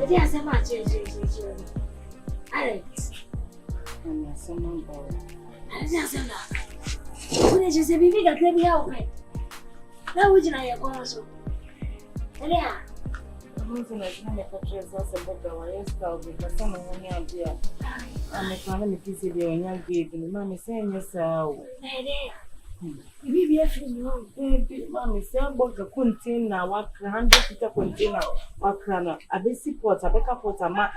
Yes, I'm not. Alex. I'm someone boy. I just said that. When I just said, "Baby, let me help me." Now, would you know you're going so? Yeah. I'm losing a kind of purchase as a book or a style because someone only idea. I'm a family piece of your young baby. Mammy saying yourself. Baby, I feel you. Baby, Mammy, say a book of container, what 100 container, or crana, a basic pot, a backup pot, a mat,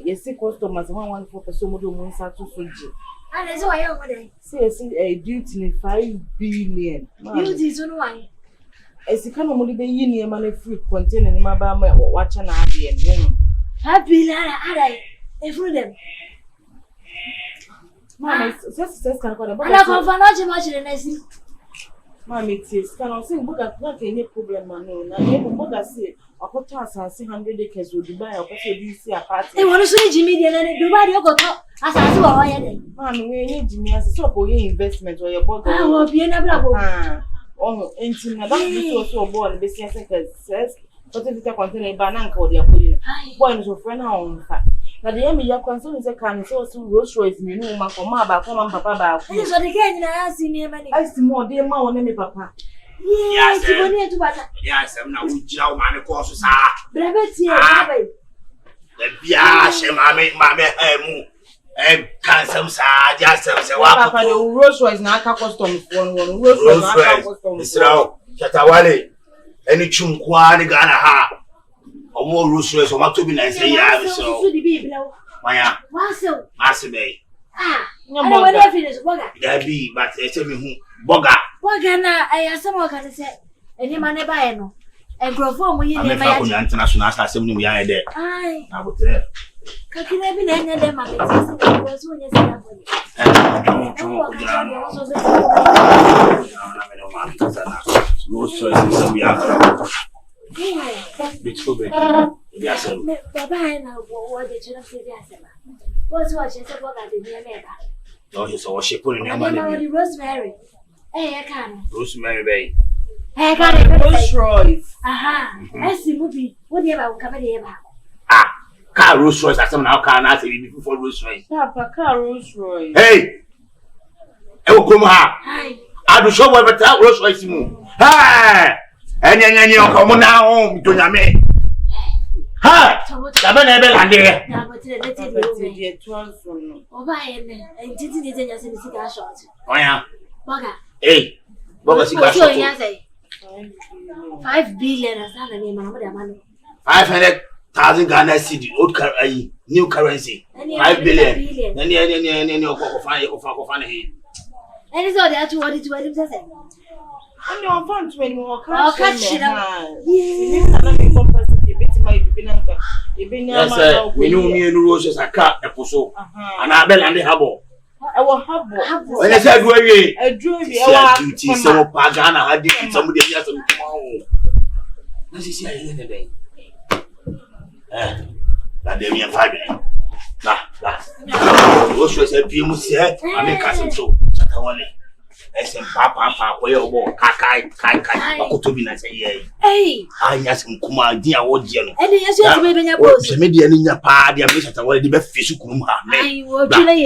yes, customers, 1 for the Somodo Monsa to Suji. And that's why I'm going to say a duty in 5 billion. Beauty is on why. As you can only be in your money free container in my bama watching the end. Happy Lana, I freedom. Mamma says, can go about. I can't find much than I see. Mammy, it is can I sing book at not any problem, no. I never mother say, or put us and see 100 acres will Dubai or what you see a party. They want to say Jimmy and Dubai, you got as I saw why I did. Mammy, we need Jimmy as a soap or your investment or your bottle. I will be another. Oh, ain't also born business says, but if you contain a banana or their putting one of friend on. Now the enemy your concern is a can so Rolls Royce, me no man for my back, come on, papa. This is what again I see near money. I see more dear ma on me, papa. Yes, you need to butter. Yes, I'm now with Joe man, of course, sir. Brevet here, the Biash, mammy, and cancer, sir, just say, papa, the Rolls Royce now customs one Rolls Royce, Chatawale, any chum quad gana ha. Or more Rolls Royce or to be nice, so. Why, what's so? Master Bay. Ah, I don't want to finish Boga. There be, but tell me who Boga. Bogana, I have someone can say, and you man buy no. And grow from when you never international assembly. We are there. Aye, I would tell. Can I be any of them? I was when you said Rolls Royce, we are. Beautiful baby. Yes, sir. Baba, I know what the children say. What's watching the book at the near neighbor? No, you saw she put in her money. money. Rosemary. Hey, I can. Rosemary Bay. Hey, I can. Rolls Royce. Aha. I see movie. What do you have come here? Ah, car Rolls Royce. I said, now can I say before Rolls Royce? Papa, car Rolls Royce. Hey, I will come here. Hi. I will show what the Rolls Royce move. Hi. And then you come on now home to Yame. Ha! Tabana Belande. Oh, by and didn't it in your cigar shot? Oh, yeah. Boga. Hey, Boga cigar shot. 5 billion as the name of the money. 500,000 Ghana cedi, old new currency. 5 billion. Then you find it. And it's all that to what it was. And you want to anymore. Oh, catch it up. Yes, we know me and Roses are cut a puzzle. And I bell and the harbor. I will have when I said, I drew duty, some Pagana had it, somebody else tomorrow. This is here today. That they are 5 minutes. Roses said, you must say, I make us so. Ese papa we obo kai akotobi na say ye anya sem kuma din a wo die no ene yesu ati be benya boss se me die ni nya pa dia me sata wale di be fisu kurum ha me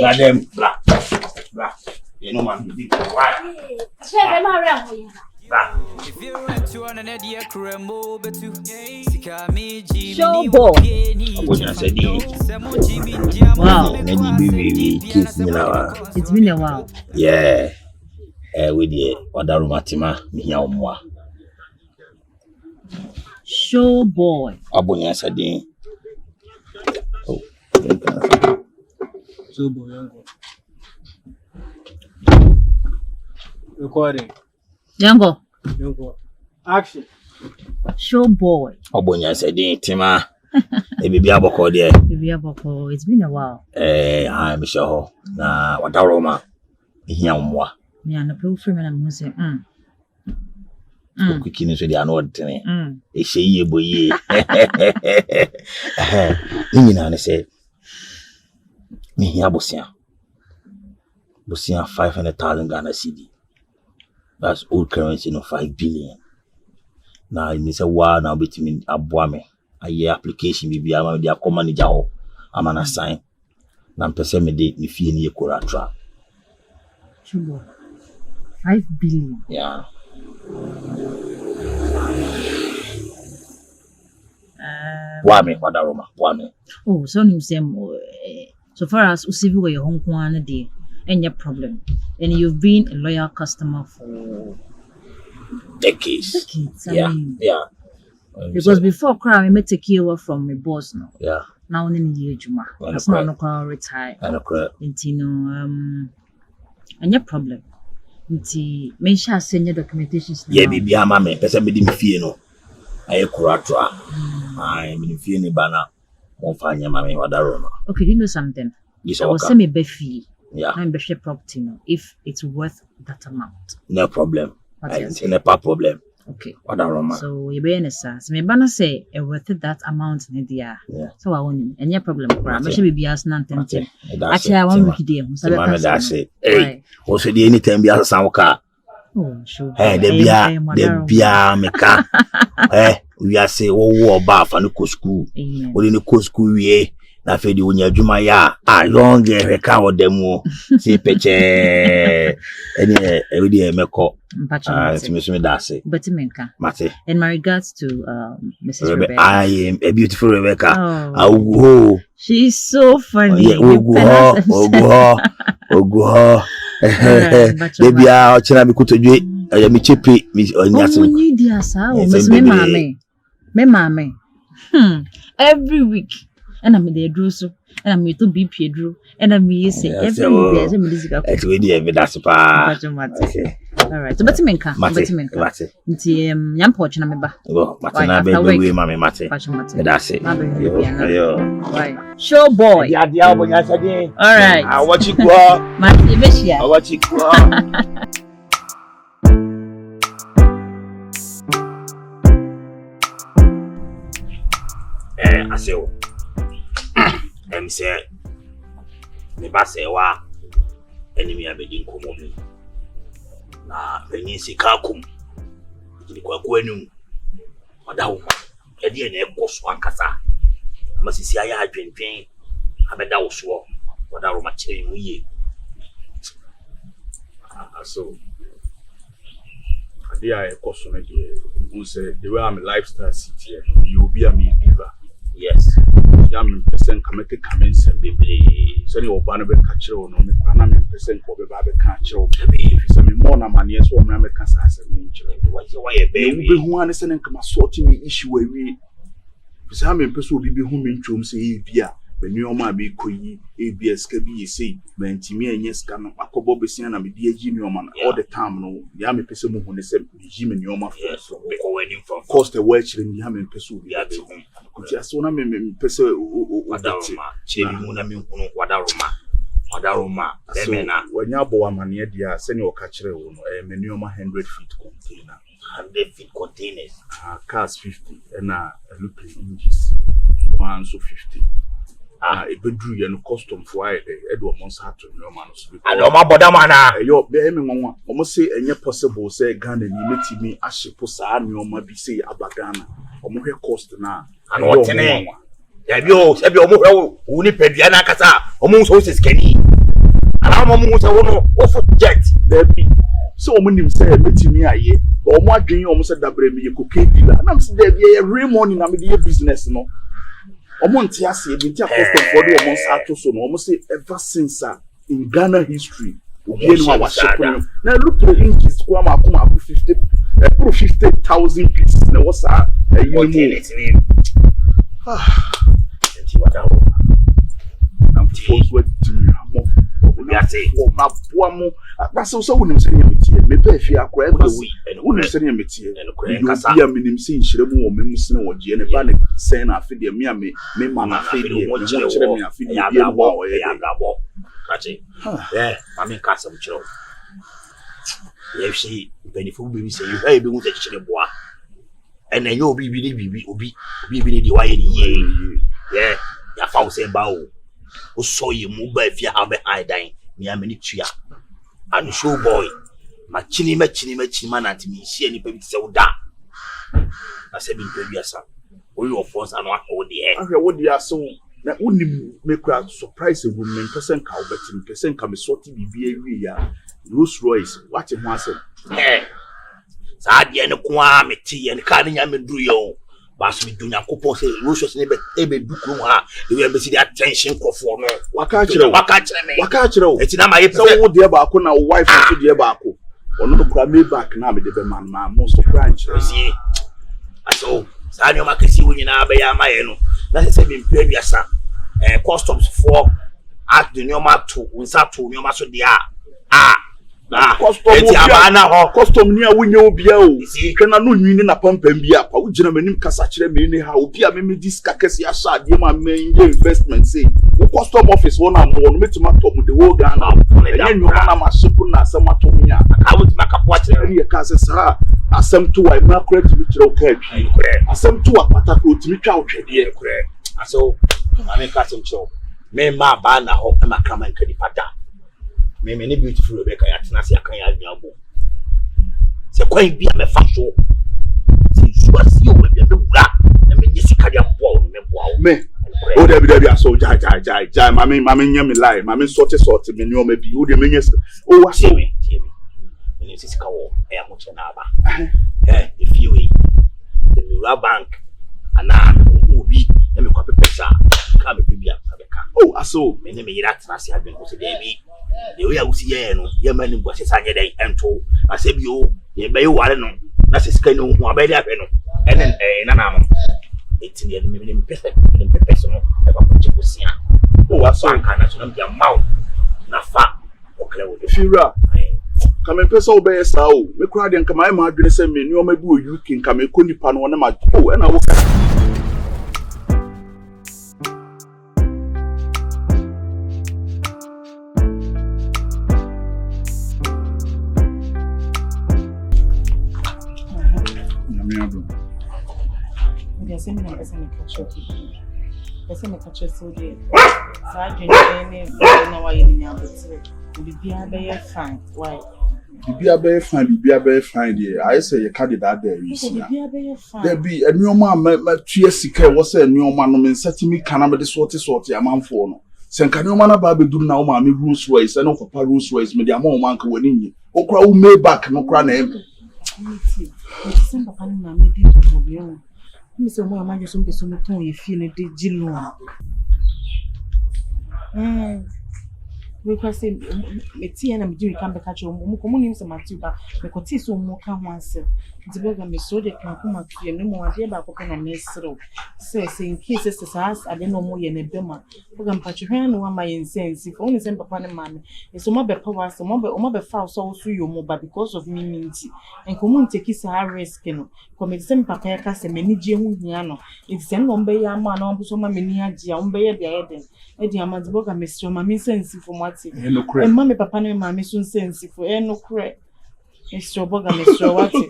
na dem bla you know man di why se be ma re ho ye if you want to on an idea crembo betu sika me ji show boy what say di wow it's been a while yeah with the other matima me omwa show boy abonya sadin oh show boy yango recording yango action show boy abonya sadin tima e bibi aboko de it's been a while I'm sure na wadaroma me omwa me an approve for me na say Kikini so dia no odene e hye boye nyina ne say me hia bosia 500,000 Ghana cedi, that's old currency no 5 billion. Now me say wow now betimi aboa me aye application bibi ama de akọ manager ho ama na sign na mpese me de ni fie ni ekoratra 5 billion. yeah Wame wadaroma wame. Oh, so him say so far as usivi go your home kwana dey any problem, and you've been a loyal customer for decades. I mean, Yeah. Because before cry, me take you over from my boss now. Yeah. Now in year juma. That's not no call retire. I know correct. Any problem. Nti me sha send your documentations. Yeah, bibi ama me pese me di me fie no. Aye kuratra. Ai me fie ni bana. Won fanya mama wadaroma. Okay, you know something? Yes, I will say me be fee. Yeah. I'm be share property no if it's worth that amount. No problem. It's no problem. Okay. Wadaroma. So you be sir. So me bana say worth that amount in there. Yeah. So I want any problem. Me should be as nan tente. Actually, I want week day. So that's it. Hey, also the anytime be as sanka. Oh, sure. Hey, the bia meka. Eh, we are say wo ba fa no ko school. We ni ko school we na fe di onya adwuma ya. Long reka wo dem o. Si peche. Any we di emeko. Me that's it. But menka. Mate. In my regards to Mrs. Rebecca. I am a beautiful Rebecca. Oh. She's so funny. Ogo. Baby, I'll tell me to do it. Me chippy, me mame. Every week. And I'm there, Drew, so. And I'm to be Pedro. And I'm say every week. It's really that's pa. Okay. All right. So, Batimenka. Mate. Yam porch na meba. Oh, mate na baby, mame mate. That's it. Right. Show boy. Yeah, when I said, all right. I watch you go. Mate, Beshia. I watch you go. I say, say, me ba say wa, enemy abedin komo bi. Na penyin sika kum. Ni kwa enum. Wadawo. E de na ekoso ankasa. Amasisi aya adwentwen abeda wo so. Wadawo ma kire mu ye. So I ekoso na de who say the way I'm lifestyle city you be a me giver. Yes. Yam person come make comments and baby. So you oba no be ka kire no me kwa na me person ko be ba be ka kire baby. If say me more na mane so o me ka sa asem ni kire. Why baby? Be hu an say nka sort me issue we. Bisa ha me person obi be hu me ntwom say e bia menu oma be koyi ABS ka bi say mentimi enye ska no akobo besia na me di agi ni oma all the time no ya me person mu hu ne say ji menu oma so be ko wani from cost the work chire ni ha me person obi ya be hu kuti aso na me person wadaroma chiri mu na me hu wadaroma dem na wanya bo amane dia se ne o ka kire wo no menu oma 100 feet container 100 feet containers cars 50 and loop inches 150 e bedru ye no custom for e do o monsa to no man so and o ma boda mana yo be me nwanwa o mo say enye possible say Ghana ni metimi ahyepo saa ne o ma bi say abagana o mo hwe cost na and o tene ya bi o mo hwe wo ni padua na kasa o mo so skani ala mo mo so wo off jet there be so o mo nim say metimi aye o mo adwen o mo say dabre me ye cocaine dealer na mo say there be a real money na me dey business no omonti ase bi ntia custom for the omon sato so no say ever since in Ghana history obi enu wa shepon na look to the inches kwa ma kuma 50 50,000 pieces na was you enti wadawo na force what to mo we are say o ma boa mo basa so wonim se ne metie me ba fi akora e wonim se ne metie you be a minim se nhire mu wo mem se ne wo je ne ba ne se na afi de me ma na afi de mo kire me afi de bi no wo ya gabo kache mami kasa mu kire ye shi benefit bi se you hey bi mu se kire boa and then you obi bi di wa ye ye ya fa wo se ba o so ye mu ba fi ha be dan mi ameni tua and show boy machini ma na timi hie ni pa bi se wo da na se bi mpɛ biasa we your phones and what the air. Okay, what they are so na wouldn't make a surprise a woman person cow betting person come sorting BBA Rolls Royce. What it was Eh. Sad yen kwa me tea and carrying a medrio. Bas we do not couple say Rosos never do kuma. You will see the attention for no. Wakachiro. It's not my so dear Bako now wife to dear Bako. Or no crame back now with the man, most of branch. See. So, Sanyo Makasi when you now be a mayeno. That's a been previous. Customs for at the new map to Winsat to new maso dia. Custom near when you be can I know you na pump and be up. I would generally Cassacre mini how be a meme discassia shot, dear my main investment say. Custom office one and one met my top with the whole gun out. And you run my supuna some matomia. I would make up watch any casas. I sent to a macro to meet your catch. I sent to a pataco to meet out dear crack. So, I mean, Castle Show. Me ma bana hope and my come and cadipata. Me many beautiful Rebecca at Nasi Akanya Yabo. So, quite be a fashion. Since you are see with the rap, and me Jessica Wall, me. Oh, there are so jai, mammy, yummy lie, mammy sort of me, you may be good minister. Oh, I see me. And it's his cow, I am much another. If you the Mura Bank, and now who be, and me copy pesa, come and be a oh, I saw many me that Nasi have been to Davy. The way I will see your man was a Sunday day and told. I said, you may want to know. That's a skin who are better, and then an it's in the minimum personal. Oh, I saw a kind of mouth. Not fat. Fira. Come and pass over a sow. Me cried and come my mother send me, no, maybe you can come and couldn't pan one of my oh, and I will. Send me a catch up. Person catch us so dear. Sergeant, now I am now, but be a fine. Why? Be a fine, dear. I say a candidate there is. There be a new man, my TSC was a new man, setting me Canada the sort a man for no. Send can you man about do now, mammy Rolls Royce, and of a Rolls Royce, me, more man can win in you. Oh, crow may back, no crown name. Mr. Moore, you some person who you feel it did Jillo. Because me tea and I'm doing come back at your communism some matuba, because tea so more can once. The burger me so they can come at you no more idea about cooking a mess through. Says in cases as us, I don't know more than a bema. Program Patrick, one my incense, if only send papa and man. It's a mobile power, some mobile foul so through your mobile because of me minty. And common take his high risk, come the same papa cast a many Giano. It's send on bay a man on so many on bay the Eden. Eddie Amansburg and Mr. Mammy sense for what and Mammy Papa and Mammy soon sense for no crack. Mr. Boga, Mr. Watty.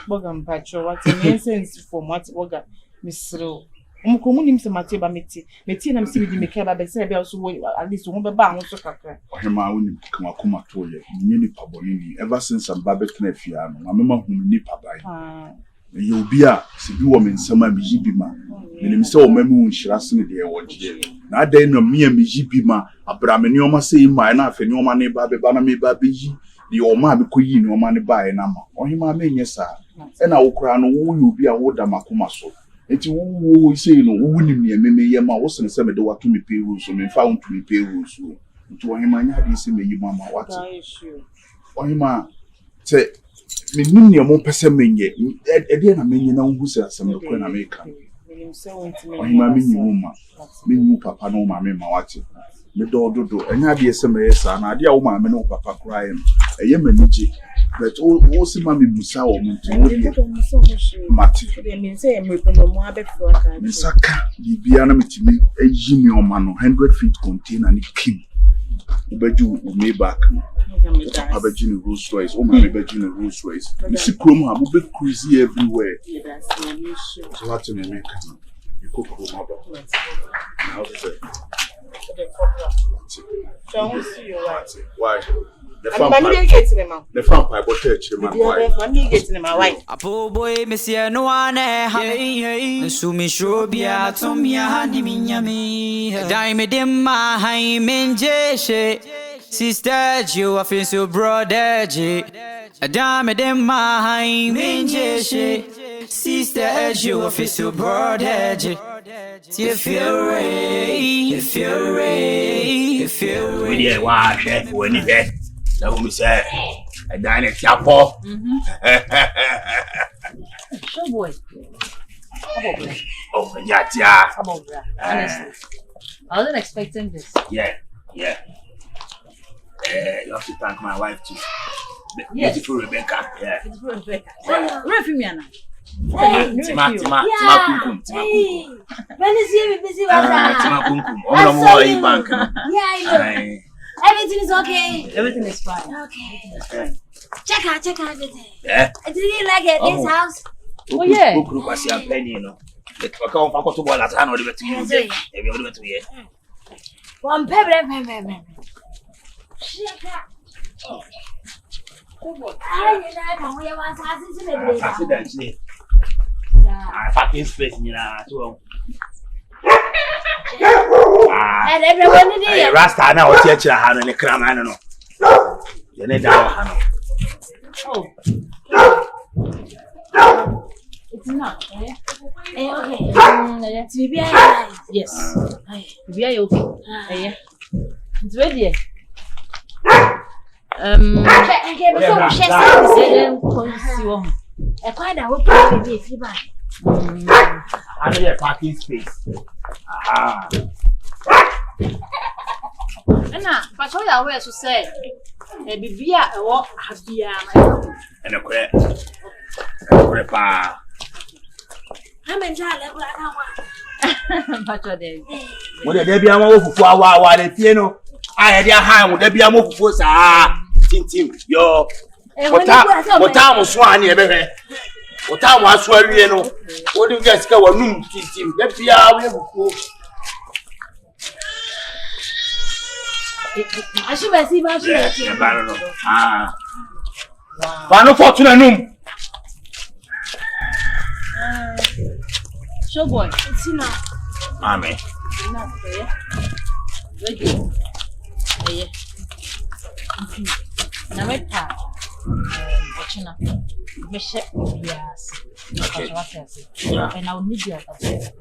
Bogam Patro, what sense for what Boga, Mr. Communim some Matiba Meti, Metin and see me care about the also at least one bound so cracker. Hema wouldn't come a coma to you, nearly Pabolini, ever since I'm Babette Nefiano, my mamma whom nipper by. You'll be a Sibu woman, some Mijibima, and so Memu Shirasini, dear one year. Now then, no mere Mijibima, a Braminioma say my enough, and your money Baby Banami Babi, the old mammy queen, no money by a number, or him I mean, yes, sir. And I will cry no will be a water Macumaso. And you will say, no, wouldn't me, and maybe Yama wasn't some of the what to me pay rules, and found to me pay rules. To him, I had this in me, mamma, what's you? Or him, say. Me nini mo pese menye e na menye na hu se asem ko na meka o hima me nyi ma me nyi papa no ma me ma wate me dododo enya de ese me yesa na ade a wo ma me no papa kra em eye manije but o si ma me busa o mo nti o mate me say me ko mo abefo aka me saka bibia na metimi eyi ni o ma no 100 feet container ni kim ubeju o me back Papa Jimmy Rolls Royce, oh my baby Jimmy Rolls Royce. You see Chroma, I'm a bit crazy everywhere. So what's in the make? You cook Chroma. How's it? Why? The family get in my the vampire church in my wife. Family get in my wife. A poor boy, Monsieur no one, hey, so me sure be a Tomia Handy Minyami. Diamond in my hymen, Jeshe. Sister, you are feeling so brother, J. A diamond in my hymen, Jeshe. Sister, you are feeling so brother, J. If you're ready, if you're ready, if you're ready. Yeah, why, chef, when you get that woman say, I dine at Chapo. Show boy. Oh, yeah. Honestly, I wasn't expecting this. Yeah. You have to thank my wife too. Yes. Beautiful Rebecca. Yeah. Beautiful Rebecca. Where from Yana? Tima kunkum. When is he busy? Tima kunkum. All more in bank. Yeah, I know. Everything is okay. Everything is fine. Okay. Check out everything. Yeah. Did you like it? This house? Oh yeah. Look at your penny, you know. The account for to ball at hand or the to you. Maybe over to you. One pepper. Check out. Accidentally. Fucking space, you know. And everyone in here. Rasta now, what's your child and the cram? I don't know. You need that. Oh. It's not. Okay. Yes. We are okay. Yeah. It's ready. Another parking space. But all I wear to say, a bibia or habia. And a crap. I'm in Jala. But day. Would there be a move for a while? Piano. I had your hand. Would there be a move for Tim? Yo. What time was one ever? What time was where you know? What do you guys go on? Tim, let me out. I should have seen my Bano fortuna num. Show boy. It's enough. Amen. Enough, yeah. Ready. Yeah. Na mepa. Ochina. Me share yes. Okay. Yeah. And I will need you at the office.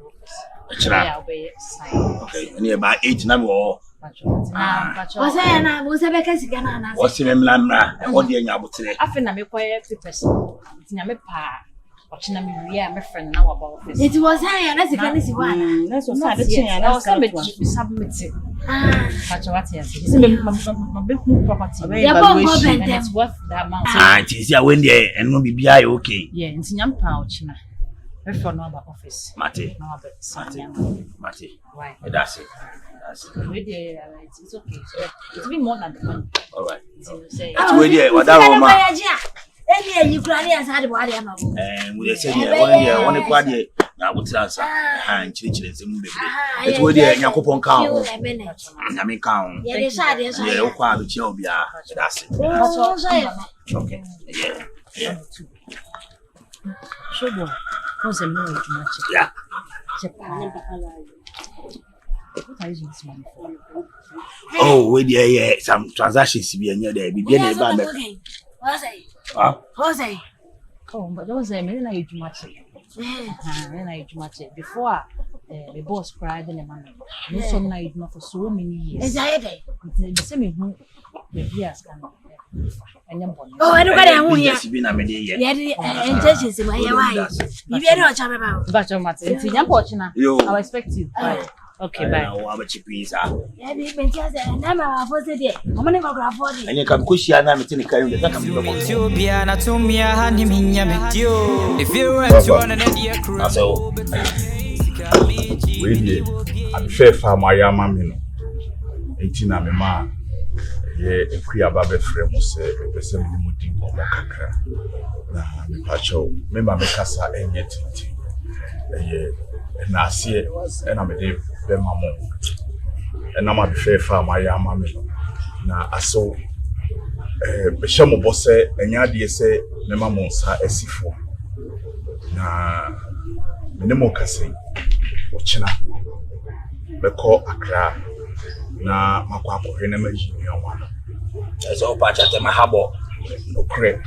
Yeah, we sign. Okay. And about 8 na mo. What's that? What's that? Because you can. What's the name? Lamra. What do you know about today? I think I'm a quiet person. It's na mepa. Ochina me ria my friend now about office. It was higher. That's the kind of one. That's what's happening. I was submit. But what yes? It's my big property. And it's worth that amount. It is ya when there and no be okay. Yeah, it's nyampa ochina. For no about office. Mate. No about Mate. Why? That's it. It's okay. So it's be more than the money. All right. Say. That's where there. What that woman? And you can't answer the body. And we say one day, now what's answer? And children, it's where there. Yakupon count. I mean count. Yeah, quite the children. That's it. Okay. Yeah. Show boy. How's a no too much? Yeah. What are you using this money for? Oh, wait, yeah. Some transactions to be near there. Be near the bank. Jose. Oh, but those are many like too much. Before the boss cried in a man. No, so night not for so many years. The same who the years can. Oh, everybody, I'm here. Yeah, and judges in my wife. You better not talk about. But you're not. It's young watching. I'll expect you. Okay, bye. I'm a cheap pizza. Yeah, they been just and I'm a first day. I'm going to go grab for it. And you can push your name in the car. If you were to run an idea, So, we I'm fair for my mammy. 18 am a man. Yeah, if we are Babe Frame, say, the same muting of Macacra. Now, Pacho, remember Mecassa and yet. And I see it, and I'm a day, and I'm a fair for my mammy. Now, I saw Beshamo Bosse, Enyadi say, Nema Monsa, Esifo. Na Minimo Kase, Ochina, Beko Accra, na Makwapo, Renema Junior one. As all patch at my harbor. No credit,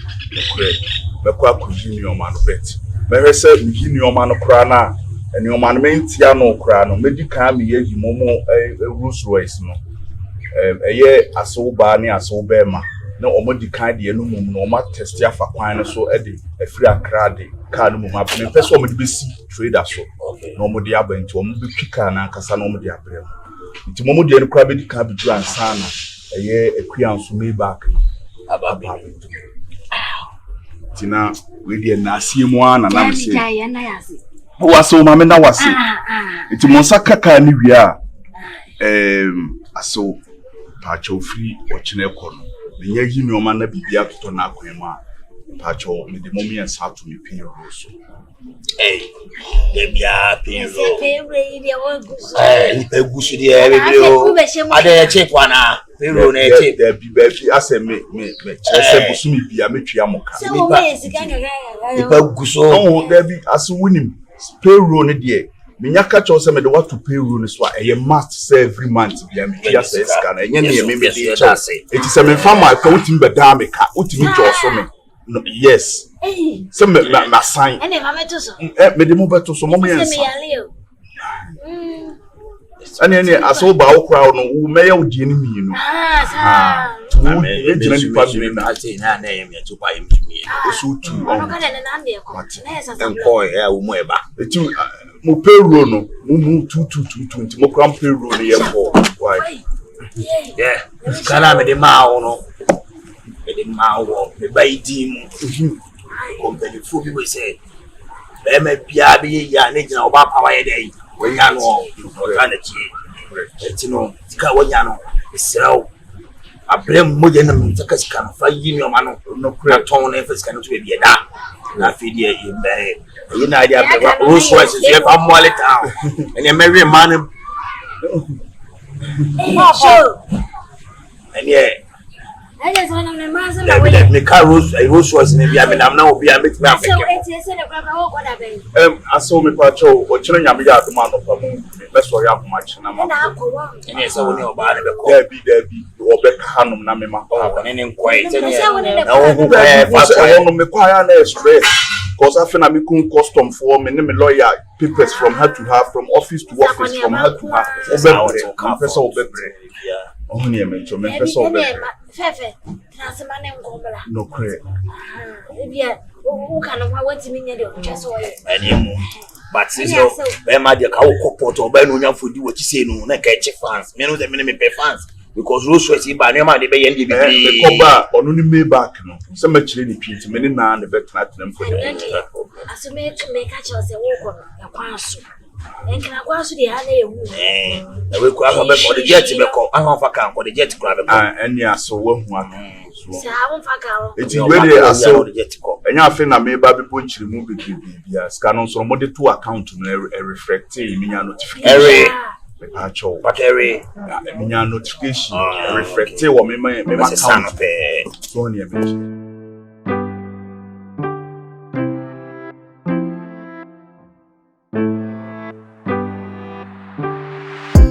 Beko Junior man bet. Mary said, Junior man of Crana, and your man main Tiano Crano, Medica, Ye Momo, a Rolls Royce, no. A year as so barney as so bema. No omodi kind the no mum no ma test ya fa kwan so e a free akra de car no mum apne person mo de be si trader so no mo de abenti o mo be twika na kasa no mo de abrem nti mo de no kra be di ka bi dran sana e akua nso me back ababa tina we de na asiemu ana na me se waso ma me na wase nti mo saka ka ni wi a aso pa cho free o chine kono Nya yi mi oma na bibia to na akwema pacho me de momi en sa to me pin roso de bia pin ro de wo gusu ni pe gusu de e be o ade che kwana pin ro na che de bibia fi ase me chese busu mi bia me twia moka ni pe gusu no de bi aso wunim payroll ne de Minya catch us me the what to pay rule so a must say every month bia me tia say scan enye ne me dey cha it is me farmer ka utim be da me ka utimi cho so me no yes so me na sign ene ma me to so me de mo beto so mo me yan ane aso ba wo kra no wo me ya wo die ni mi no me jina ni pa bi na ati na na ye me to pa ye mi so tu ono ka de na de ko na esa sa enko e wo mo e ba etu mo payroll no mo 2222 mo kram payroll ne ye ko why yeah kana me de ma no me de ma wo me ba idi mu company fu bi we say be me bia be ya ne jina oba pa wa ye dey we ya no kana chi etino tika wonya no israel abrem mo je na mtaka sika fa yi mi o ma no kura ton na fa sika no to be da na fi die e be you na dia be Rolls Royce je fa mo ale town ene merry man ene I just want to master the car Rolls Royce ne bia me nam na obi a metime afeke so it say the brother wo kwada be aso me pa cho o chire nyame ya adoma no pa mu me so ya akoma china ma na akwa ene so woni oba ne be ko da bi o be ka hanum na me ma pa ne nkwai te ne na wo hu fa so no me kwa ya na express cause I feel I'm making custom for me name lawyer papers from her to her from office to office from her to her professor obebre oh ne me to me professor obebre fefe transema ne ngombla no cre bia wo kana wa wati minya de otwa so ye ene but so be ma de ka wo kopoto ba no nya fodi wo kise no na ka eche fans me no de me pe fans because Rolls Royce ba ne ma de be ye ndi bi ko ba onu ni me back no se ma chire ni twinti me ni na ne betra tena mfo de asume to me ka chose wo ko ya kwaso enkana kwaso de ha na ye hu na we kwa ba ko de jet be ko an fa kan ko de jet kwa be ko eni aso wo hu ano so ha won fa ka wo eti we de aso enya afi na me ba be ponchiri mu be bibia ska no so mo de to account no reflect minya notification Pacho, Bakere, minya notification reflect wo me account so near me